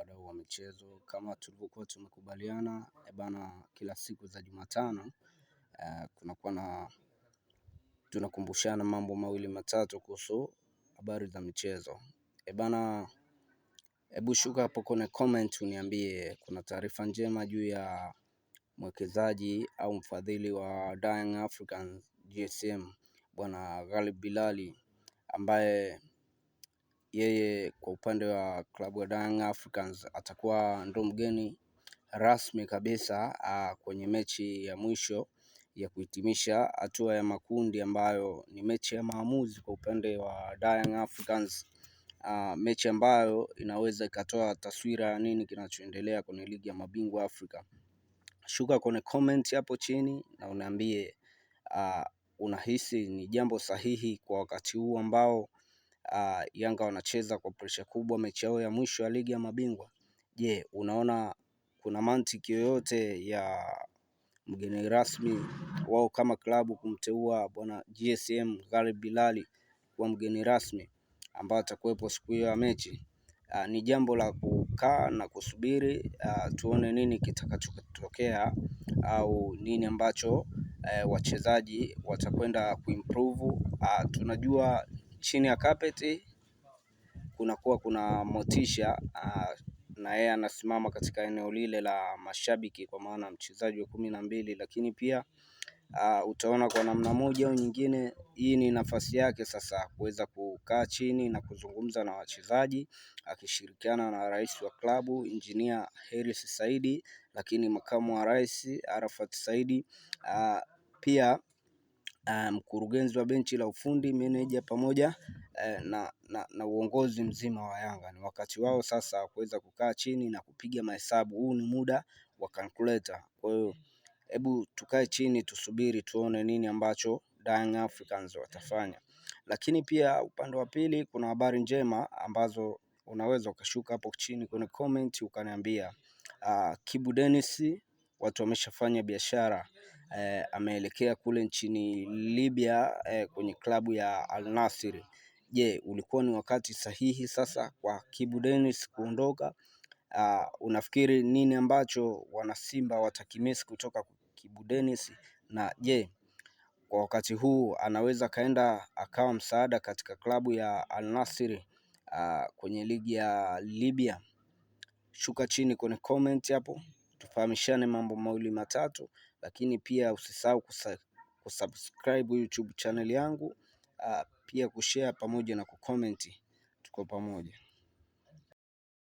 wadau wa michezo, kama tulivyokuwa tumekubaliana bana, kila siku za Jumatano tunakumbushana mambo mawili matatu kuhusu habari za michezo. Bana, hebu shuka hapo kwenye comment uniambie kuna taarifa njema juu ya mwekezaji au mfadhili wa Young Africans GSM bwana Ghalib Bilali, ambaye yeye kwa upande wa klabu ya Young Africans atakuwa ndo mgeni rasmi kabisa kwenye mechi ya mwisho ya kuhitimisha hatua ya makundi, ambayo ni mechi ya maamuzi kwa upande wa Young Africans. Mechi ambayo inaweza ikatoa taswira ya nini kinachoendelea kwenye ligi ya mabingwa Afrika. Shuka kwenye comment hapo chini na uniambie unahisi ni jambo sahihi kwa wakati huu ambao Yanga wanacheza kwa pressure kubwa mechi yao ya mwisho ya ligi ya mabingwa. Je, unaona kuna mantiki yoyote ya mgeni rasmi wao kama klabu kumteua bwana GSM Ghalib Bilali kuwa mgeni rasmi ambao atakuwepo siku hiyo ya mechi? Ni jambo la kukaa na kusubiri tuone nini kitakachotokea au nini ambacho wachezaji watakwenda kuimprove. Tunajua chini ya carpet kuna motisha na yeye anasimama katika eneo lile la mashabiki kwa maana mchezaji wa 12, lakini pia utaona kwa namna moja au nyingine hii ni nafasi yake sasa kuweza kukaa chini na kuzungumza na wachezaji akishirikiana na rais wa klabu Engineer Hersi Said, lakini makamu wa rais Arafat Said, pia mkurugenzi wa benchi la ufundi, meneja pamoja na uongozi mzima wa Yanga. Ni wakati wao sasa kuweza kukaa chini na kupiga mahesabu. Huu ni muda wa calculator. Kwa hiyo hebu tukae chini tusubiri tuone nini ambacho Young Africans watafanya. Lakini pia upande wa pili kuna habari njema ambazo unaweza ukashuka hapo chini kwenye comment ukaniambia. Kibu Denis watu wameshafanya biashara, ameelekea kule nchini Libya kwenye klabu ya Al Nassr. Je, ulikuwa ni wakati sahihi sasa kwa Kibu Denis kuondoka? Unafikiri nini ambacho wana Simba watakimisi kutoka Kibu Denis? Na je, kwa wakati huu anaweza kaenda akawa msaada katika klabu ya Al Nassr kwenye ligi ya Libya? Shuka chini kwenye comment hapo tufahamishane mambo mawili matatu, lakini pia usisahau kusubscribe YouTube channel yangu, pia kushare pamoja na kucomment. Tuko pamoja.